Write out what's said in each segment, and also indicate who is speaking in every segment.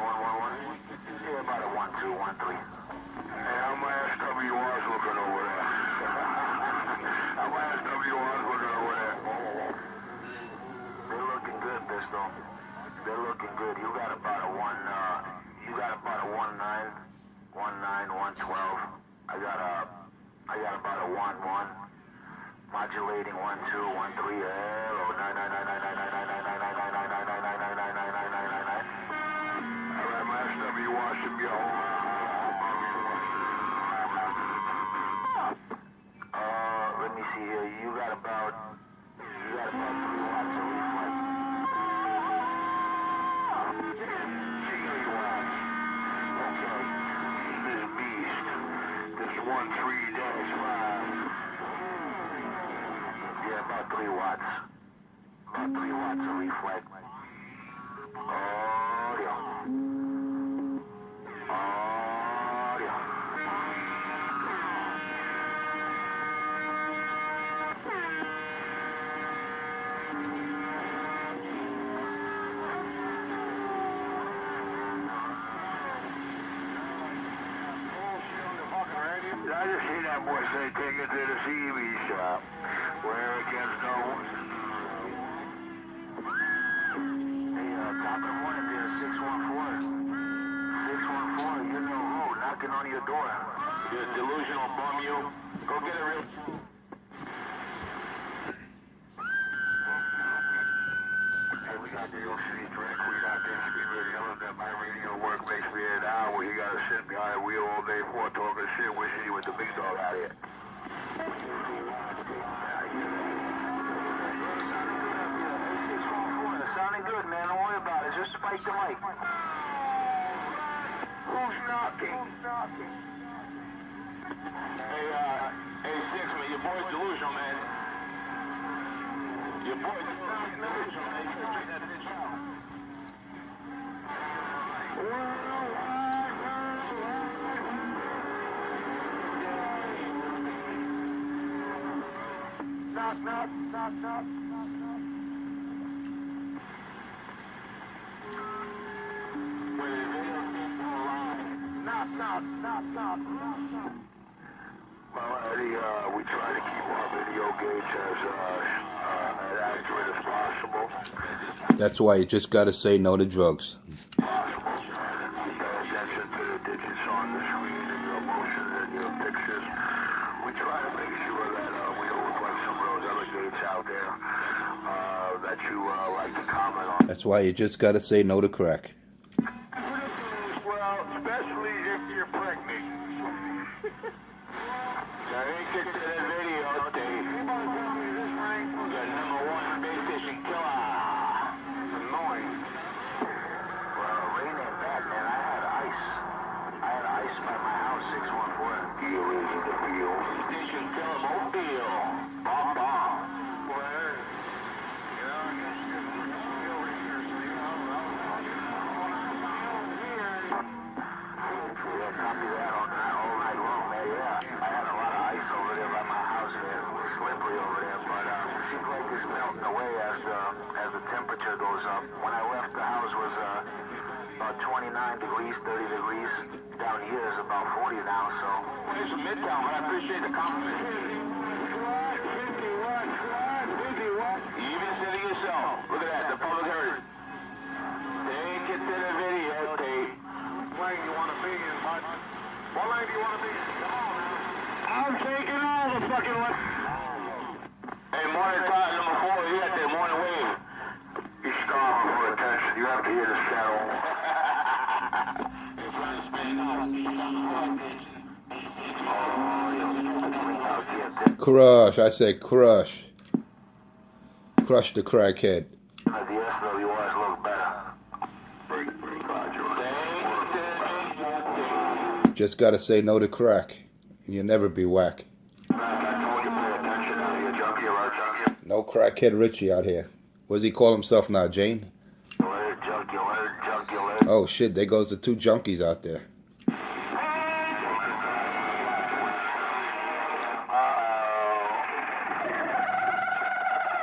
Speaker 1: Yeah, about a 1213.
Speaker 2: Hey, how my SWR's looking over there? How my SWR's looking over there?
Speaker 1: They're looking good, Pistol. They're looking good. You got about a 112. I got about a 1-1. Modulating 1-2-1-3. Hello, 999999999999999999999.
Speaker 2: All right, my SWR should be a whole lot.
Speaker 1: Let me see here. You got about 3 watts of reflex.
Speaker 2: 3 watts. Okay. This beast. This 13-5.
Speaker 1: Yeah, about 3 watts. About 3 watts of reflex. Audio. Audio.
Speaker 2: I just seen that boy say, take it to the CB shop. Where it gets known.
Speaker 1: Hey, top of the morning there, 614. 614, you know who, knocking on your door.
Speaker 2: This delusional bum you. Go get a real... Hey, we got the old city direct. We got this. We really hell that my radio work makes me an hour. He got to sit behind a wheel all day for talking shit, wishing he was the big dog out here.
Speaker 1: Sounding good, man. Don't worry about it. Just spike the mic.
Speaker 2: Who's knocking? Hey, Sixman, your boy's delusional, man. Your boy's delusional, man. You gotta check that bitch out. Knock. Well, Eddie, we try to keep our video gauge as accurate as possible.
Speaker 3: That's why you just gotta say no to drugs.
Speaker 2: Pay attention to the digits on the screen and your emotions and your pictures. We try to make sure that we don't look like some of those other gates out there that you like to comment on.
Speaker 3: That's why you just gotta say no to crack.
Speaker 2: Well, especially if you're pregnant. Now, they kicked to that video, Dave. The #1 base station killer. Annoying.
Speaker 1: Well, rain ain't bad, man. I had ice by my house, 614.
Speaker 2: Deal is the deal. Station killer mobile. Bomb. Where?
Speaker 1: Yeah, copy that all night long, man. Yeah, I had a lot of ice over there by my house, man. It was slippery. goes up. When I left, the house was about 29 degrees, 30 degrees. Down here is about 40 now, so.
Speaker 2: Well, it's a Midtown, but I appreciate the compliment. You even said it yourself. Look at that, the public heard it. Take it to the videotape.
Speaker 1: Where you want to be in, bud? What lane do you want to be in?
Speaker 2: I'm taking all the fucking way. Hey, morning time, number 4, you got that morning wave.
Speaker 1: You're starving for attention. You have to hear the shadow.
Speaker 3: Crush. I said crush. Crush the crackhead.
Speaker 1: The SWRs look better.
Speaker 3: Just gotta say no to crack. And you'll never be whack. No crackhead Richie out here. What does he call himself now, Jane? Oh shit, there goes the 2 junkies out there.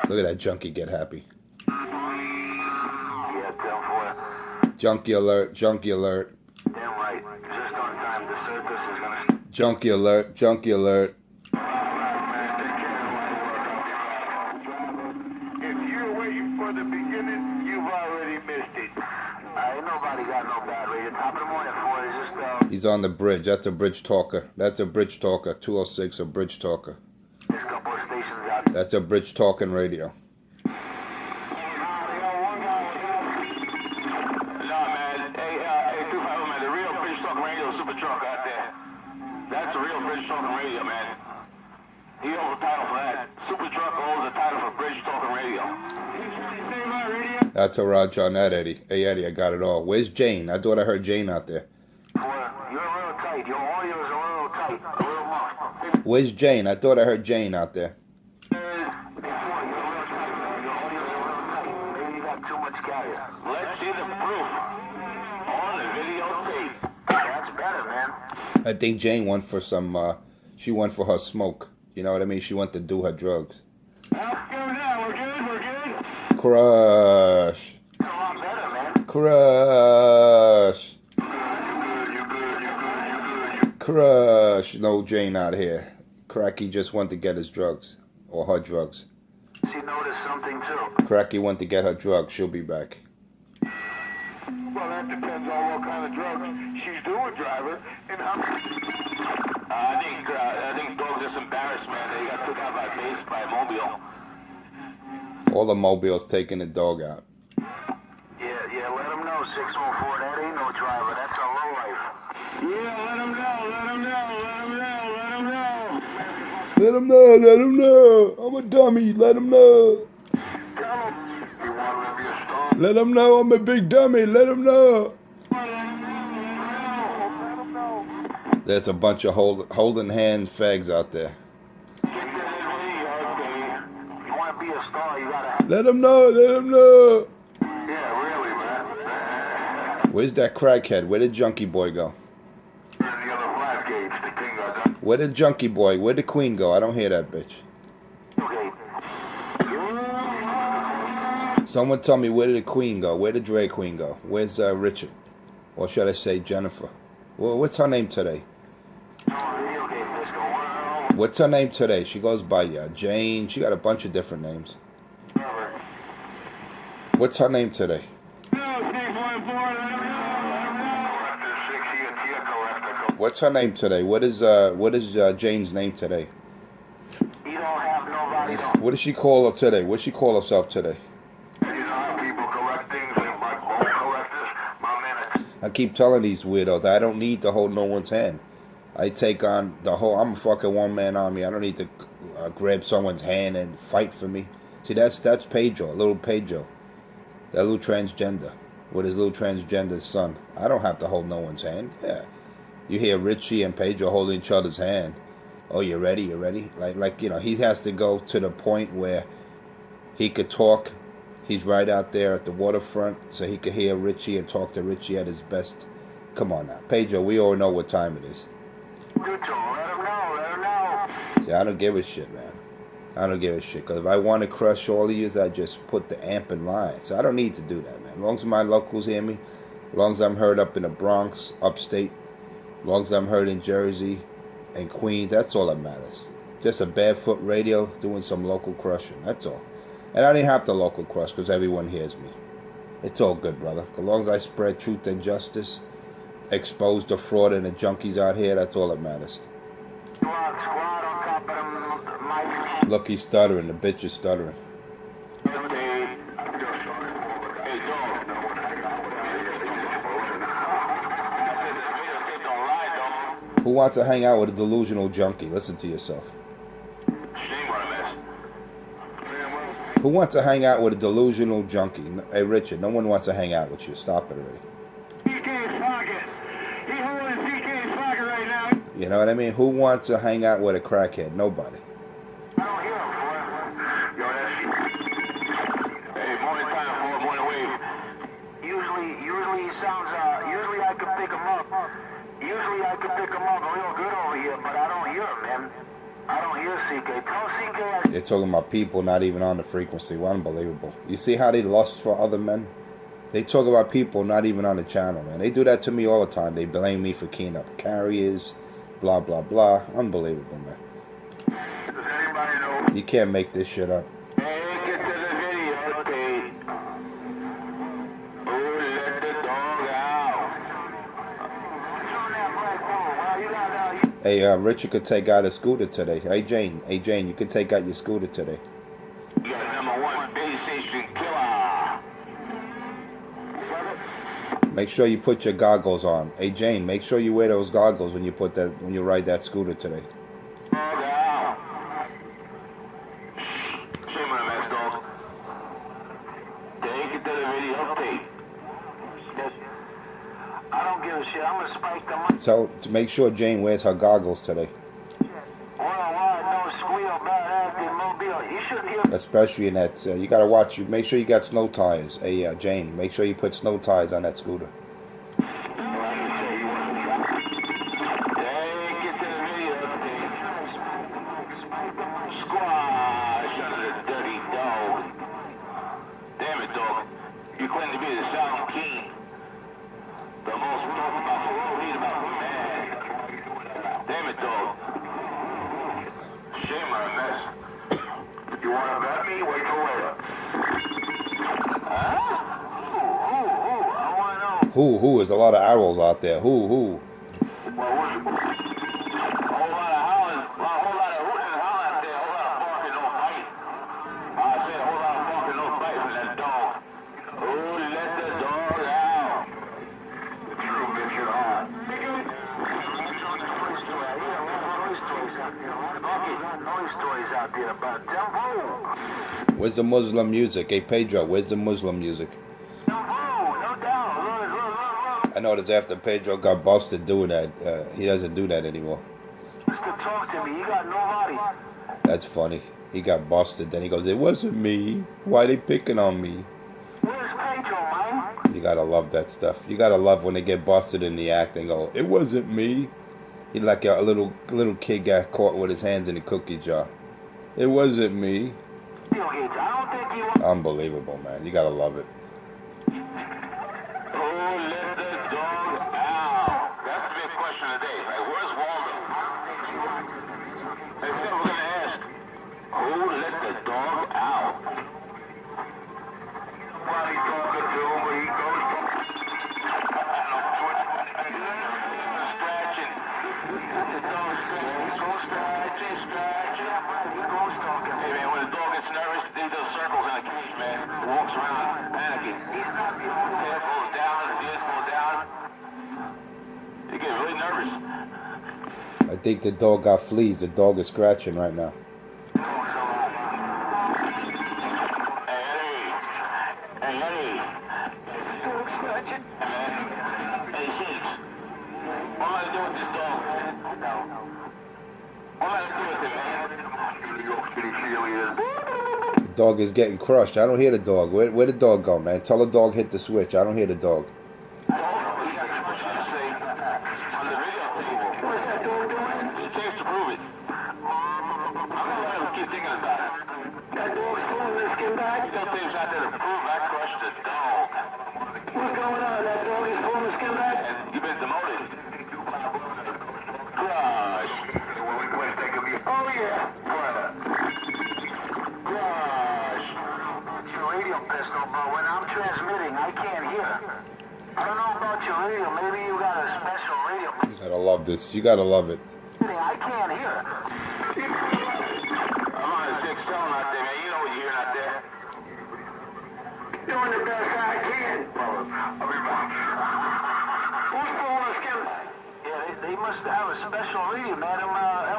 Speaker 3: Look at that junkie get happy. Junkie alert, junkie alert.
Speaker 1: Damn right. Just on time. The circus is gonna.
Speaker 3: Junkie alert, junkie alert.
Speaker 2: If you're waiting for the beginning, you've already missed it.
Speaker 1: Ain't nobody got no bad radio. Top of the morning for it. Just
Speaker 3: He's on the bridge. That's a bridge talker. That's a bridge talker. 206, a bridge talker.
Speaker 1: there's a couple of stations out.
Speaker 3: That's a bridge talking radio.
Speaker 2: That's a real Bridge Talking Radio, man. He owns the title for that. Super Truck owns the title for Bridge Talking Radio.
Speaker 3: That's a Roger on that, Eddie. Hey, Eddie, I got it all. Where's Jane? I thought I heard Jane out there.
Speaker 1: Boy, you're real tight. Your audio is a little tight. A little muffled.
Speaker 3: Where's Jane? I thought I heard Jane out there.
Speaker 1: You're real tight. Your audio is a little tight. Maybe you got too much carrier.
Speaker 2: Let's see the proof on the videotape.
Speaker 1: That's better, man.
Speaker 3: I think Jane went for some, she went for her smoke. You know what I mean? She went to do her drugs.
Speaker 2: Let's go now. We're good.
Speaker 3: Crush.
Speaker 1: It's a lot better, man.
Speaker 3: Crush.
Speaker 2: You good.
Speaker 3: Crush. No Jane out here. Cracky just went to get his drugs. Or her drugs.
Speaker 1: She noticed something, too.
Speaker 3: Cracky went to get her drugs. She'll be back.
Speaker 2: Well, that depends on what kind of drugs she's doing, driver, and how. I think dogs just embarrassed, man. They got took out by base by a mobile.
Speaker 3: All the mobiles taking the dog out.
Speaker 1: Yeah, let them know. 614, that ain't no driver. That's a lowlife.
Speaker 2: Yeah, let them know.
Speaker 3: Let him know, let him know. I'm a dummy, let him know.
Speaker 2: Tell them. You want to be a star?
Speaker 3: Let him know I'm a big dummy, let him know. There's a bunch of holding hand fags out there.
Speaker 1: You want to be a star, you gotta.
Speaker 3: Let him know, let him know.
Speaker 2: Yeah, really, man.
Speaker 3: Where's that crackhead? Where did Junkie Boy go?
Speaker 2: The other flat gauge, the king got done.
Speaker 3: Where did Junkie Boy? Where'd the Queen go? I don't hear that bitch.
Speaker 1: Okay.
Speaker 3: Someone tell me, where did the Queen go? Where did Dre Queen go? Where's Richard? Or should I say Jennifer? Well, what's her name today?
Speaker 1: Video game disco.
Speaker 3: What's her name today? She goes by Jane. She got a bunch of different names. What's her name today? What's her name today? What is Jane's name today?
Speaker 1: You don't have nobody,
Speaker 3: What does she call her today? What does she call herself today?
Speaker 2: You know how people correct things like bone correctors? My man,
Speaker 3: I keep telling these weirdos I don't need to hold no one's hand. I take on the whole. I'm a fucking one-man army. I don't need to grab someone's hand and fight for me. See, that's Pedro, little Pedro, that little transgender with his little transgender son. I don't have to hold no one's hand. Yeah, you hear Richie and Pedro holding each other's hand. Oh, you ready? You ready? Like you know, he has to go to the point where he could talk. He's right out there at the waterfront, so he could hear Richie and talk to Richie at his best. Come on now, Pedro. We all know what time it is.
Speaker 1: Good job. Let him know.
Speaker 3: See, I don't give a shit, man. I don't give a shit. Because if I want to crush all of you, I just put the amp in line. So I don't need to do that, man. As long as my locals hear me, as long as I'm heard up in the Bronx, upstate, as long as I'm heard in Jersey and Queens, that's all that matters. Just a barefoot radio doing some local crushing. That's all. And I didn't have to local crush because everyone hears me. It's all good, brother. As long as I spread truth and justice, expose the fraud and the junkies out here, that's all that matters.
Speaker 1: Squad on top of them, Mike.
Speaker 3: Look, he's stuttering. The bitch is stuttering. Who wants to hang out with a delusional junkie? Listen to yourself. Who wants to hang out with a delusional junkie? Hey, Richard, no one wants to hang out with you. Stop it already.
Speaker 1: DK's pocket. He's holding DK's pocket right now.
Speaker 3: You know what I mean? Who wants to hang out with a crackhead? Nobody.
Speaker 1: I don't hear him, boy. Yo, that's... Hey, morning time, boy. Morning wave. Usually he sounds, usually I can pick him up. Usually I can pick him up real good over here, but I don't hear him, man. I don't hear CK. Tell CK
Speaker 3: They're talking about people not even on the frequency. Well, unbelievable. You see how they lust for other men? They talk about people not even on the channel, man. They do that to me all the time. They blame me for keying up carriers, blah, blah, blah. Unbelievable, man.
Speaker 1: Does anybody know?
Speaker 3: You can't make this shit up.
Speaker 1: Hey, get to the video, okay. Oh, let the dog out. What's on that black ball? Well, you got
Speaker 3: Hey, Richard could take out a scooter today. Hey, Jane, you could take out your scooter today.
Speaker 1: You got number one base station killer.
Speaker 3: Make sure you put your goggles on. Hey, Jane, make sure you wear those goggles when you ride that scooter today.
Speaker 1: Dog out. Shame on the mess, dog. Take it to the video tape. I don't give a shit. I'm gonna spike them up.
Speaker 3: So, to make sure Jane wears her goggles today.
Speaker 1: Worldwide, no squeal, bad acting, mobile. You shouldn't hear.
Speaker 3: Especially in that, you gotta watch. Make sure you got snow tires. Hey, Jane, make sure you put snow tires on that scooter.
Speaker 1: You claim to be the Sound King. The most talked about the world, read about the man. Damn it, dog. Shame on a mess. You want to bet me? Wait till later. Huh? Who? I want to know.
Speaker 3: Who? There's a lot of arrows out there. Who?
Speaker 1: Well, what's a whole lot of howling, a whole lot of hooting and howling out there, a whole lot of barking, no bite. I said a whole lot of barking, no bite from that dog. Oh, let the dog out. The true Richard Hart. Noise stories out there about Tempo.
Speaker 3: Where's the Muslim music? Hey, Pedro, where's the Muslim music?
Speaker 1: Tempo, no doubt. Look.
Speaker 3: I noticed after Pedro got busted doing that, he doesn't do that anymore.
Speaker 1: Mr. Talk to me. You got nobody.
Speaker 3: That's funny. He got busted. Then he goes, "It wasn't me. Why they picking on me?"
Speaker 1: Where's Pedro, man?
Speaker 3: You gotta love that stuff. You gotta love when they get busted in the act and go, "It wasn't me." He like a little kid got caught with his hands in the cookie jar. It wasn't me.
Speaker 1: I don't think you.
Speaker 3: Unbelievable, man. You gotta love it.
Speaker 1: Oh, let the dog out. That's the big question today. Like, where's Waldo? They said we're gonna ask, who let the dog out? What he talking to him when he goes scratching. The dog scratching. He goes talking. Hey man, when the dog gets nervous, he does circles in a cage, man. He walks around panicking. He's not the only one. Head goes down, his ears go down. He gets really nervous.
Speaker 3: I think the dog got fleas. The dog is scratching right now.
Speaker 1: Hey, Eddie. Is the dog scratching? Hey, Shakes. What am I to do with this dog? What am I to do with it, man? New York City cheerleaders.
Speaker 3: The dog is getting crushed. I don't hear the dog. Where the dog go, man? Tell the dog hit the switch. I don't hear the dog. Keep thinking about it.
Speaker 1: out there to prove I crushed the dog.
Speaker 2: What's going on? That dog is pulling the skin back?
Speaker 1: And you've been demoted. Gosh.
Speaker 2: Oh, yeah.
Speaker 1: Gosh.
Speaker 2: It's your radio pistol, but when I'm transmitting, I can't hear. I don't know about your radio. Maybe you got a special radio.
Speaker 3: You gotta love this. You gotta love it.
Speaker 2: I can't hear.
Speaker 1: I'm on a 6 tone out there, man. You know what you're hearing out there.
Speaker 2: Doing the best I can. I'll be back. Who's pulling the skin back? Yeah, they must have a special radio, man.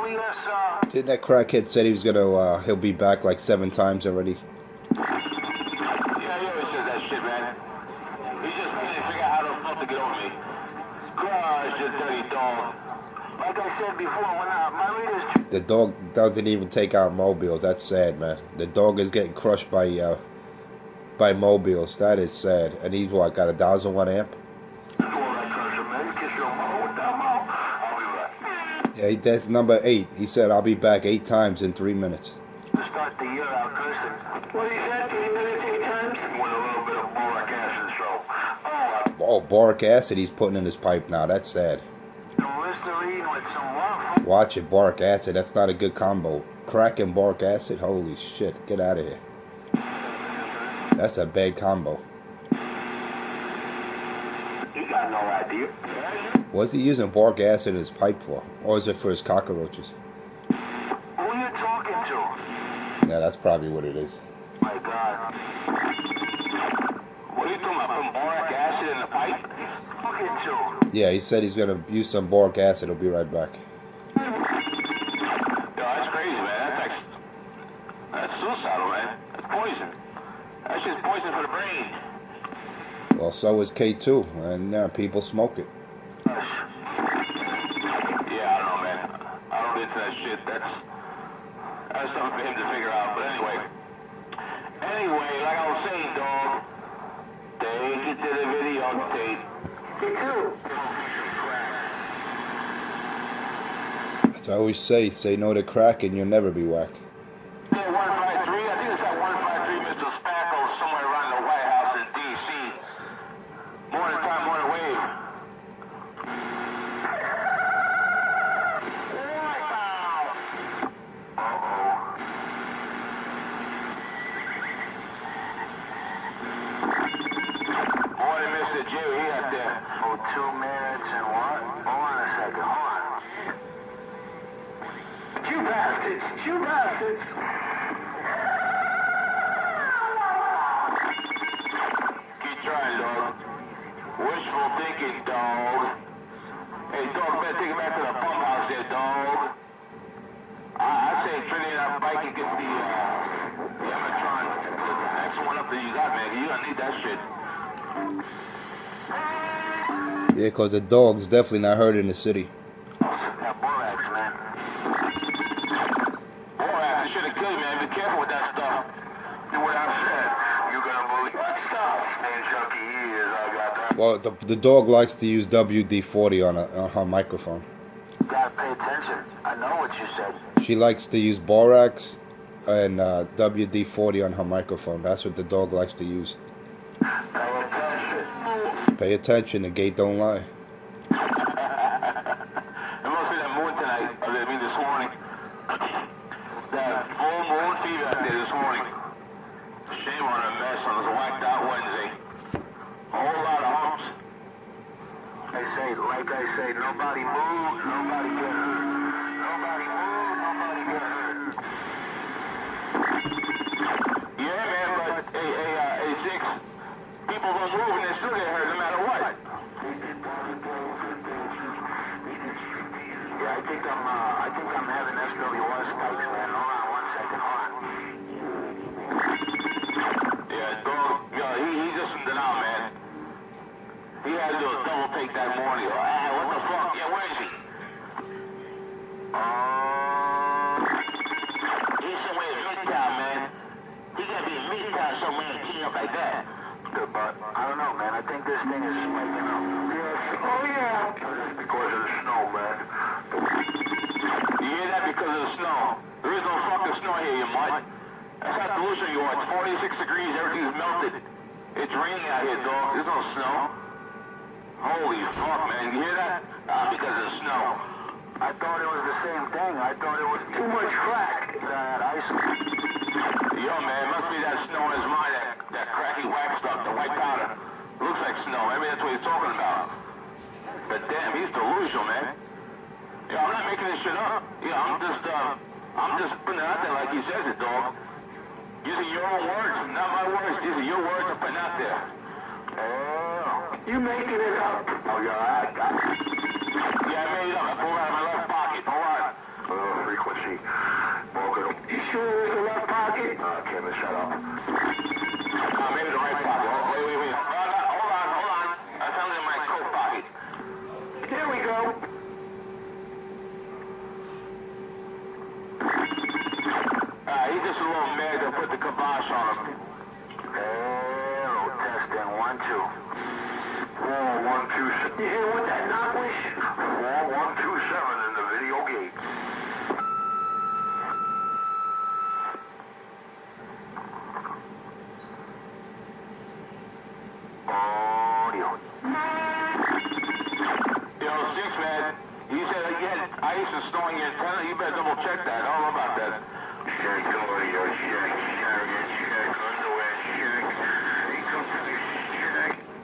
Speaker 2: LES,
Speaker 3: Didn't that crackhead said he was gonna he'll be back like 7 times already?
Speaker 1: Yeah, he always says that shit, man. He's just trying to figure out how the fuck to get over me. Gosh, you dirty dog.
Speaker 2: like I said before, when my radio's...
Speaker 3: The dog doesn't even take out mobiles. That's sad, man. The dog is getting crushed by mobiles. That is sad. And he's what, got a 1,001 amp? Yeah, that's number 8. He said, I'll be back 8 times in 3 minutes.
Speaker 2: To start the year out cursing. What he said, 3 minutes, 8 times?
Speaker 1: With a little bit of boric acid, so...
Speaker 3: Oh, boric acid he's putting in his pipe now. That's sad.
Speaker 2: Some Listerine with some love.
Speaker 3: Watch it, boric acid. That's not a good combo. Crack and boric acid? Holy shit. Get out of here. That's a bad combo.
Speaker 2: You got no idea.
Speaker 3: What's he using boric acid in his pipe for? Or is it for his cockroaches?
Speaker 2: Who are you talking to?
Speaker 3: Yeah, that's probably what it is.
Speaker 2: My God.
Speaker 1: What are you talking about? Putting boric acid in the pipe?
Speaker 2: Talking to?
Speaker 3: Yeah, he said he's going to use some boric acid. He'll be right back.
Speaker 1: Yo, that's crazy, man. That's suicidal, man. That's poison. That's just poison for the brain.
Speaker 3: Well, so is K2. And people smoke it.
Speaker 1: Yeah, I don't know, man. I don't get into that shit. That's something for him to figure out. But anyway, like I was saying, dog, take it to the videotape.
Speaker 2: Me too.
Speaker 3: As I always say no to crack and you'll never be whack.
Speaker 1: Yeah, 153. I think it's that 153 Mr. Spackle somewhere around the White House in D.C. Morning time, morning wave. Morning, Mr. Jerry, he out there.
Speaker 2: For 2 minutes and what? Hold on a second. Hold on. You bastards! You bastards!
Speaker 1: Keep trying, dog. Wishful thinking, dog. Hey, dog, better take it back to the pump house there, dog. I say trade in that bike and get the Emertron, the next one up that you got, man. You don't need that shit.
Speaker 3: Yeah, because the dog's definitely not heard in the city.
Speaker 2: That borax, man.
Speaker 1: Borax, it should have killed you, man. Be careful with that stuff.
Speaker 2: Do what I said. You gonna believe what stuff? And Chucky is, I got that.
Speaker 3: Well, the dog likes to use WD-40 on her microphone.
Speaker 2: Gotta pay attention. I know what you said.
Speaker 3: She likes to use borax and WD-40 on her microphone. That's what the dog likes to use.
Speaker 2: Pay attention.
Speaker 3: Pay attention, the gate don't lie.
Speaker 1: It must be that moon tonight. I mean, this morning. That full moon fever out there this morning. Shame on a mess on this whacked out Wednesday. A whole lot of humps.
Speaker 2: Like I say, nobody move, nobody get hurt. Nobody move, nobody get hurt.
Speaker 1: Yeah, man, but hey, 6, people don't move and they still get hurt no matter what.
Speaker 2: Yeah, I think I'm having SWR spikes, man. Hold on 1 second, hold on.
Speaker 1: Yeah, dog, yo, he just in denial, man. He had to do a double take that morning. What the fuck? Yeah, where is he? He's somewhere in Midtown, man. He gotta be in Midtown somewhere and clean up like that.
Speaker 2: But I don't know, man. I think this thing is spiking up. Yes. Oh, yeah. It's because of the snow, man.
Speaker 1: You hear that? Because of the snow. There is no fucking snow here, you mutt.
Speaker 2: That's how delusional you are. It's 46 degrees, everything's melted. It's raining out here, dog. There's no snow. Holy fuck, man. You hear that? Because of the snow.
Speaker 1: I thought it was the same thing. I thought it was too much crack. That ice.
Speaker 2: Yo, man, it must be that snow in his mind, that cracky wax stuff, the white powder. Looks like snow. Maybe that's what he's talking about. But damn, he's delusional, man. Yo, I'm not making this shit up. Yeah, I'm just putting it out there like he says it, dog. Using your own words, not my words. These are your words I'm putting out there.
Speaker 1: Oh, you making it up? Oh, yeah,
Speaker 2: Yeah, I made it up. I pulled it out of my left pocket. Hold on. Frequency. Welcome.
Speaker 1: You sure it was the left pocket?
Speaker 2: Kim, shut up. Maybe the right pocket. Oh, wait. Hold on. I found it in my coat pocket.
Speaker 1: There we go.
Speaker 2: He's just a little mad to put the kibosh on him.
Speaker 1: Hello, testing 1, 2.
Speaker 2: 4127.
Speaker 1: You hear what that knock was?
Speaker 2: 4127 in the video gate.
Speaker 1: Audio.
Speaker 2: Yo, Six, man, he said again, ice and snow in your antenna. You better double check that. I don't know about that.
Speaker 1: Check audio, check, underwear, check.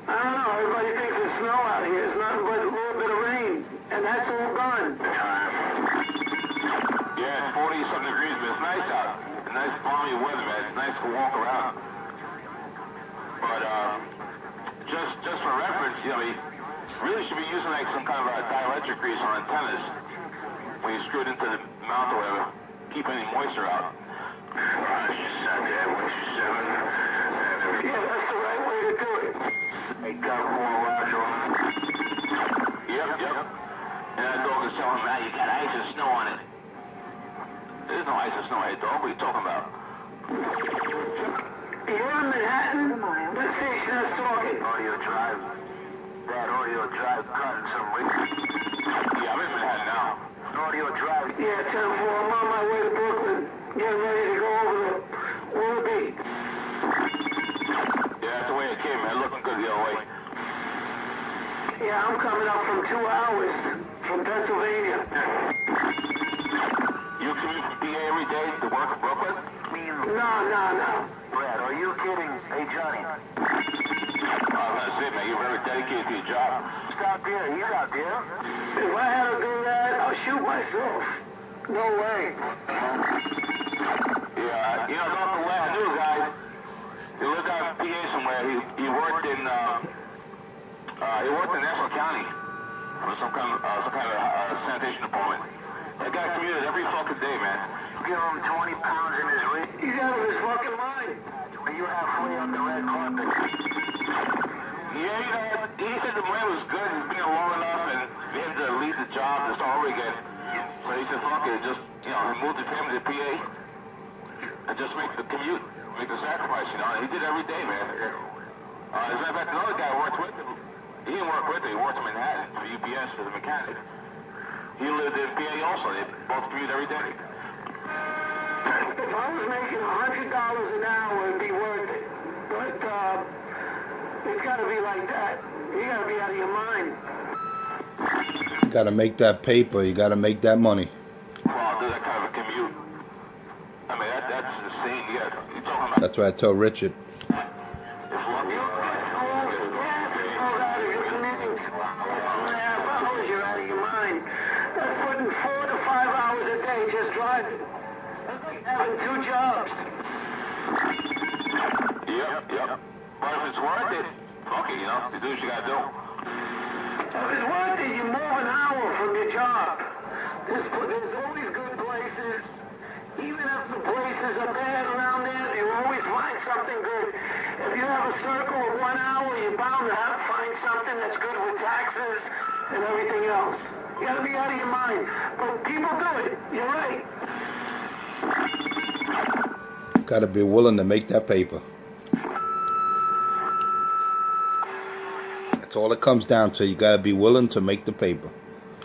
Speaker 1: I don't know, everybody thinks it's snow out here. It's nothing but a little bit of rain. And that's all gone.
Speaker 2: Yeah, it's 40-something degrees, but it's nice out. It's nice balmy weather, man. It's nice to walk around. But, just for reference, you know, you really should be using like some kind of a dielectric grease on antennas when you screw it into the mount or whatever. Keep any moisture out.
Speaker 1: Yeah, that's the right way to do it.
Speaker 2: Hey, got more Roger. Yep. And that dog is telling me, you got ice and snow on it. There's no ice and snow here, dog. What are you talking about?
Speaker 1: You're in Manhattan? What station is talking?
Speaker 2: Audio Drive. That Audio Drive cutting some weight. Yeah, I'm in Manhattan now.
Speaker 1: Audio Drive. Yeah, 10-4. I'm on my way to Brooklyn. Getting ready to go over to Willoughby.
Speaker 2: Yeah, that's the way it came, man. Looking good the other way.
Speaker 1: Yeah, I'm coming up from 2 hours from Pennsylvania.
Speaker 2: You commute from PA every day to work in Brooklyn?
Speaker 1: No.
Speaker 2: Brad, are you kidding? Hey, Johnny. I was gonna say, man, you're very dedicated to your job.
Speaker 1: Stop there. He's out there. If I had to do that, I'll shoot myself. No way.
Speaker 2: Yeah, you know, Dr. Way, I knew a guy. He lived out in PA somewhere. He worked in Nassau County for some kind of sanitation department. That guy commuted every fucking day, man.
Speaker 1: Give him 20 pounds in his weight. He's out of his fucking mind. You halfway up the red carpet.
Speaker 2: Yeah, you know, he said the money was good. He's been here long enough, and he had to leave the job to start over again. So he said, fuck it, just, you know, he moved his family to PA and just make the commute, make the sacrifice, you know. And he did every day, man. As a matter of fact, another guy worked with him. He didn't work with him. He worked in Manhattan for UPS as a mechanic. He lived in PA also. They both commute every day.
Speaker 1: If I was making $100 an hour, it'd be worth it. But it's got to be like that. You got to be out of your mind.
Speaker 3: You got to make that paper. You got to make that money.
Speaker 2: Well, I'll do that kind of a commute. I mean, that's insane. You're talking about...
Speaker 3: That's what I told Richard.
Speaker 2: It's lucky.
Speaker 1: You're out of your mind. That's putting 4 to 5 hours a day just driving. That's like having 2 jobs.
Speaker 2: Yep. But if it's worth it, fuck it, you know. You do what you gotta do.
Speaker 1: If it's worth it, you move an hour from your job. There's always good places. Even if the places are bad around there, you always find something good. If you have a circle of 1 hour, you're bound to find something that's good with taxes and everything else. You gotta be out of your mind. But people do it. You're right.
Speaker 3: Got to be willing to make that paper. That's all it comes down to. You got to be willing to make the paper.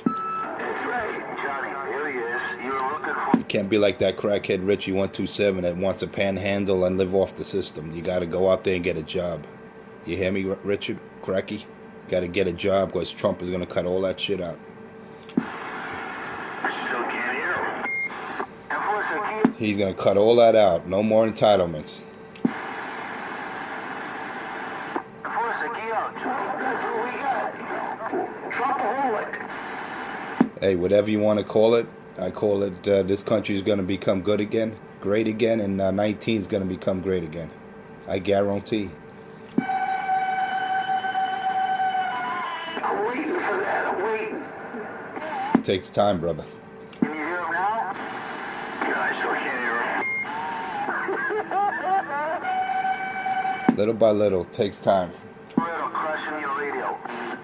Speaker 1: That's right.
Speaker 2: Johnny, here he is. You were looking for...
Speaker 3: You Can't be like that crackhead Richie 127 that wants a panhandle and live off the system. You got to go out there and get a job. You hear me, Richard Cracky? You got to get a job because Trump is going to cut all that shit out.
Speaker 1: I still can't hear him. Enforcer, keep.
Speaker 3: He's going to cut all that out. No more entitlements.
Speaker 1: Enforcer, key out. That's what we got. Trumpaholic.
Speaker 3: Hey, whatever you want to call it, I call it this country is going to become good again, great again, and 19 is going to become great again. I guarantee.
Speaker 1: I'm waiting for that. I'm waiting.
Speaker 3: It takes time, brother.
Speaker 1: Can you hear him now? Yeah, I still can't hear him.
Speaker 3: Little by little, takes time.
Speaker 1: Little crushing your radio.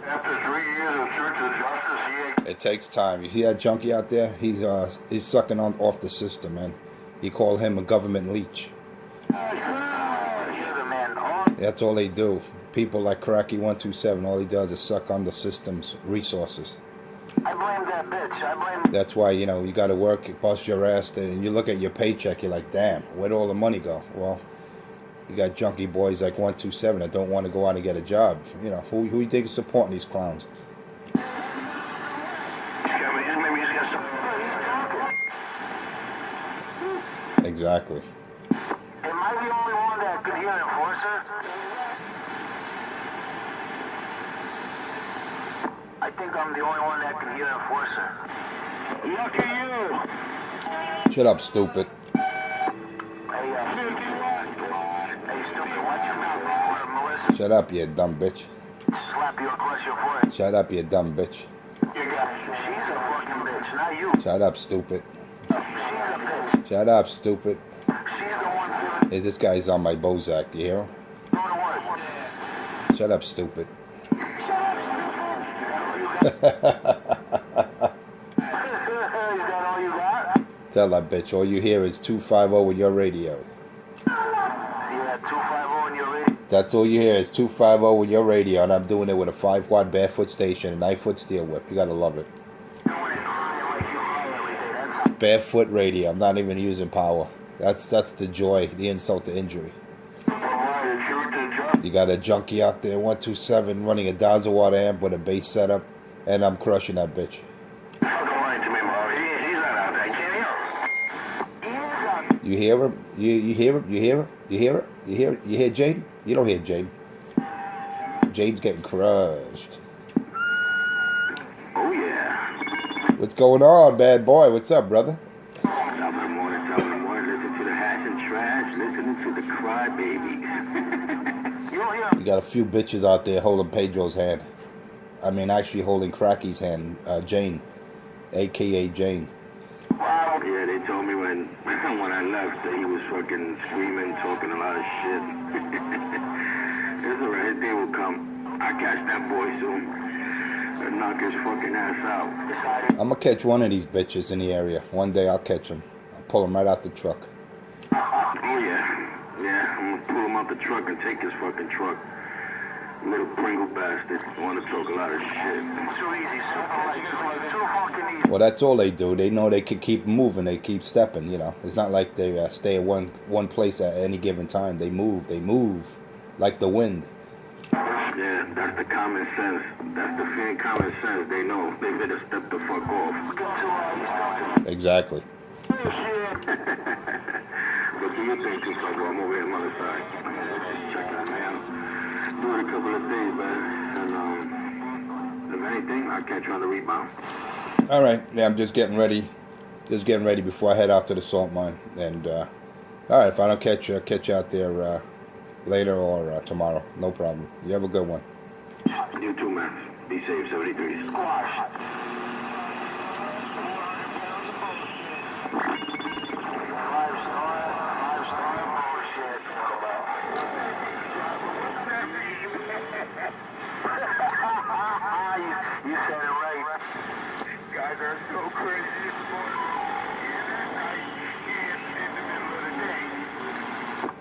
Speaker 2: After 3 years of search of justice, he ain't.
Speaker 3: It takes time. You see that junkie out there? He's sucking on off the system, man. You call him a government leech.
Speaker 1: You're the man.
Speaker 3: That's all they do. People like Cracky 127, all he does is suck on the system's resources.
Speaker 1: I blame that bitch. I blame.
Speaker 3: That's why, you know, you got to work, you bust your ass, and you look at your paycheck, you're like, damn, where'd all the money go? Well, you got junkie boys like 127 that don't want to go out and get a job. You know, who you think is supporting these clowns?
Speaker 1: Maybe he's got some.
Speaker 3: Exactly.
Speaker 1: Am I the only one that could hear Enforcer? I think I'm the only one that can hear Enforcer. Lucky you.
Speaker 3: Shut up, stupid.
Speaker 1: Hey, stupid, watch your mouth. Melissa,
Speaker 3: Shut up, you dumb bitch.
Speaker 1: slap you across your forehead.
Speaker 3: Shut up, you dumb bitch.
Speaker 1: You got. She's a fucking bitch, not you.
Speaker 3: Shut up, stupid.
Speaker 1: She's a bitch.
Speaker 3: Shut up, stupid.
Speaker 1: She's the one giving.
Speaker 3: Hey, this guy's on my Bozak, you hear him?
Speaker 1: Go to work.
Speaker 3: Shut up, stupid.
Speaker 1: Is that all you got?
Speaker 3: Tell that bitch, all you hear is 250 with your radio.
Speaker 1: Yeah, 250 in your radio.
Speaker 3: That's all you hear is 250 with your radio, and I'm doing it with a 5-watt barefoot station, a 9-foot steel whip. You gotta love it. Barefoot radio. I'm not even using power. That's the joy, the insult to injury. You got a junkie out there, 127, running a 1,000-watt amp with a bass setup, and I'm crushing that bitch. You hear him? You hear him? You hear him? You hear it? You hear it? You hear Jane? You don't hear Jane. Jane's getting crushed.
Speaker 2: Oh, yeah.
Speaker 3: What's going on, bad boy? What's up, brother?
Speaker 2: Top of the morning, listen to the hash and trash, listening to the crybabies.
Speaker 1: You don't hear
Speaker 3: You got a few bitches out there holding Pedro's hand. I mean, actually holding Cracky's hand, Jane, a.k.a. Jane.
Speaker 2: Yeah, they told me when I left that he was fucking screaming, talking a lot of shit. It's alright, his day will come. I catch that boy soon and knock his fucking ass out.
Speaker 3: I'm gonna catch one of these bitches in the area. One day I'll catch him. I'll pull him right out the truck.
Speaker 2: Oh yeah, I'm gonna pull him out the truck and take his fucking truck. Little Pringle bastard. Want to talk a lot of shit.
Speaker 1: It's too easy, too fucking easy.
Speaker 3: Well, that's all they do. They know they can keep moving. They keep stepping, you know. It's not like they stay at one place at any given time. They move like the wind.
Speaker 2: Yeah, that's the common sense. That's the feeling common sense. They know they better step the fuck off.
Speaker 3: Exactly.
Speaker 2: What do you think, Tupac? I'm over here on the other side. Just checking it, man. Do it a couple of days, man. And, if anything, I'll catch you on the rebound.
Speaker 3: All right. Yeah, I'm just getting ready. Just getting ready before I head out to the salt mine. And, all right, if I don't catch you, I'll catch you out there later or tomorrow. No problem. You have a good one.
Speaker 2: You too, man. Be safe, 73.
Speaker 1: Squash. You said it right.
Speaker 2: Guys are so crazy this morning.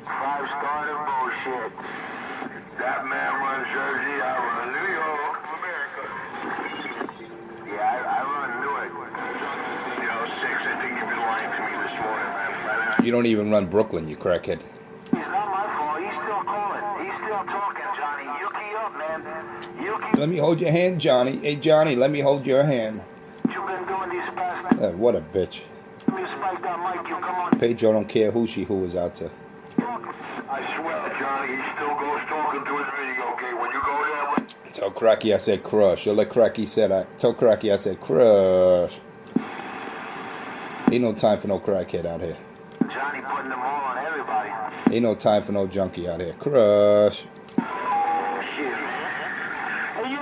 Speaker 1: Five-star bullshit.
Speaker 2: That man runs Jersey, I run New York, America.
Speaker 1: Yeah, I run Newark.
Speaker 2: Yo, 6, I think you've been lying to me
Speaker 3: You don't even run Brooklyn, you crackhead.
Speaker 1: It's not my fault. He's still calling. He's still talking, Johnny. You keep up, man. You keep.
Speaker 3: Let me hold your hand, Johnny. Hey, Johnny, let me hold your hand.
Speaker 1: You've been doing these past.
Speaker 3: What a bitch.
Speaker 1: You spike that mic. You come on.
Speaker 3: Pedro don't care who was out to.
Speaker 2: I swear, Johnny, he still goes talking to his video, okay? When you go there with...
Speaker 3: Tell Cracky I said crush. You'll let Cracky tell Cracky I said crush. Ain't no time for no crackhead out here.
Speaker 1: Johnny putting them all on everybody.
Speaker 3: Ain't no time for no junkie out here. Crush.
Speaker 1: Shit. Hey, you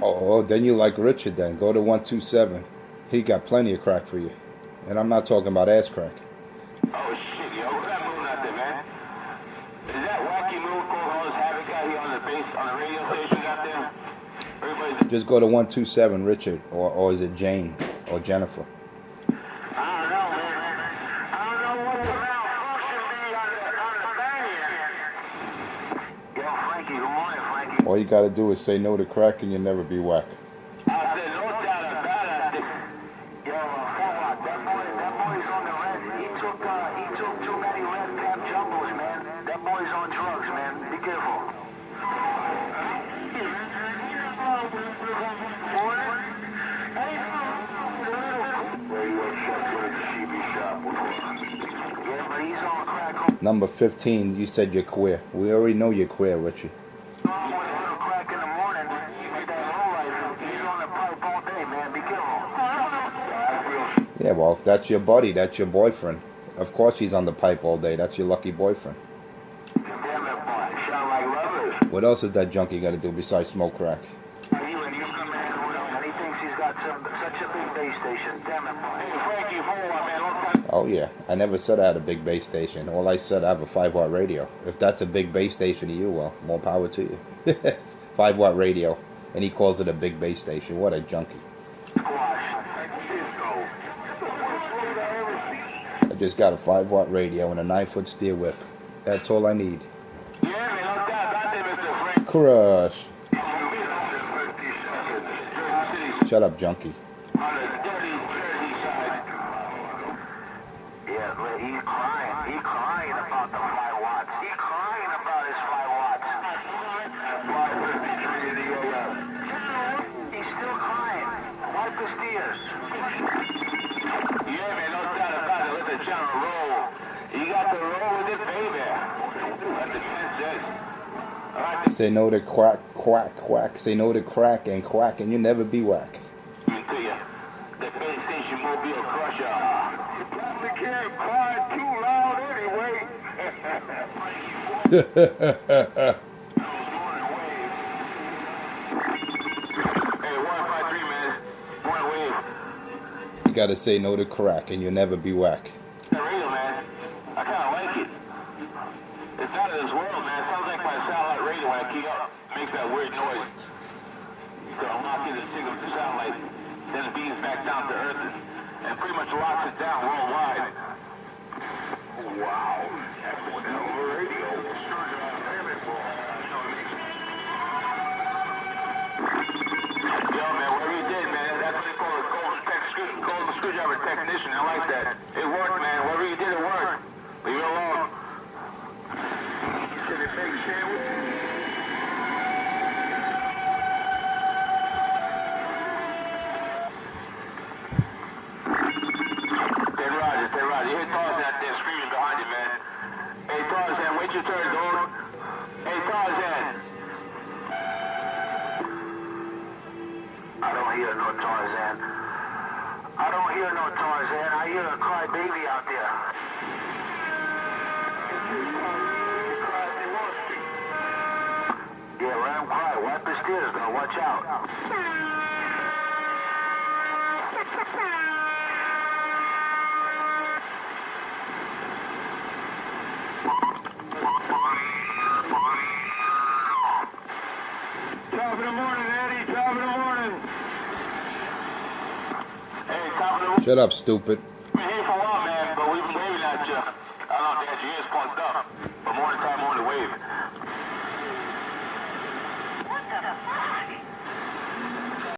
Speaker 3: Oh, then you like Richard then. Go to 127. He got plenty of crack for you. And I'm not talking about ass crack.
Speaker 1: Oh shit, yo, what's that moving out there, man? Is that wacky move called all this havoc out here on the base, on the radio stations out there? Everybody's...
Speaker 3: Just go to 127, Richard. Or is it Jane? Or Jennifer?
Speaker 1: I don't know, man. I don't know what the malfunction be on the van here. Yo, Frankie, good morning, Frankie.
Speaker 3: All you gotta do is say no to crack and you'll never be whack.
Speaker 1: I said, no doubt about it. Yo, that boy's on the red. He took too many red cap jumbos, man. That boy's on drugs, man. Be careful.
Speaker 2: Radio check with the CB shop.
Speaker 1: Yeah, but he's on crack.
Speaker 3: Number 15, you said you're queer. We already know you're queer, Richie.
Speaker 1: Crack in the morning. With that low life, he's on the pipe all day, man. Be careful.
Speaker 3: Yeah, well, that's your buddy. That's your boyfriend. Of course he's on the pipe all day. That's your lucky boyfriend.
Speaker 1: Damn it, boy. Sound like lovers.
Speaker 3: What else does that junkie got to do besides smoke crack?
Speaker 1: He thinks he's got such a big base station. Damn it, boy. Hey, Frankie, hold on, man. Long time.
Speaker 3: Oh, yeah. I never said I had a big base station. All I said, I have a 5-watt radio. If that's a big base station to you, well, more power to you. 5-watt radio. And he calls it a big base station. What a junkie. I just got a 5-watt radio and a 9-foot steel whip. That's all I need.
Speaker 1: Yeah, man, no doubt about that, Mr. Frank.
Speaker 3: Crush. Shut up, junkie.
Speaker 1: On the dirty Jersey side. Yeah, but he's crying. He's crying about the 5 watts. He's crying about his 5 watts. 553 in the AM. He's still crying. Wipe his tears. Yeah, man, no doubt about it. Let the channel roll. You got to roll with it, baby. That's the 10 cents. All right.
Speaker 3: Say no to quack, quack, quack. Say no to crack and quack, and you'll never be whack.
Speaker 1: To you, the base station Mobile Crusher. You probably can't cry too loud anyway. Hey, 153, man. Morning wave.
Speaker 3: You gotta say no to crack, and you'll never be whack.
Speaker 1: That radio, man. I kind of like it. It's out of this world, man. It sounds like my satellite radio when I key up. Makes that weird noise. So I'm locked in the signal to satellite. Then it beams back down to Earth and pretty much locks it down worldwide.
Speaker 2: Wow. That's one hell of a radio.
Speaker 1: Yo, man, whatever you did, man, that's what they call a golden screwdriver technician. I like that. It worked, man. Whatever you did, it worked. Leave it alone.
Speaker 2: Can it make sandwich?
Speaker 1: Hey, Roger. You hear Tarzan out there screaming behind you, man. Hey, Tarzan, wait your turn, dude. Hey, Tarzan. I don't hear no Tarzan. I hear a cry baby out there. Yeah, let him cry. Wipe his tears, though. Watch out. Top of the morning, Eddie. Top of the morning. Hey, top of the morning.
Speaker 3: Shut up, stupid.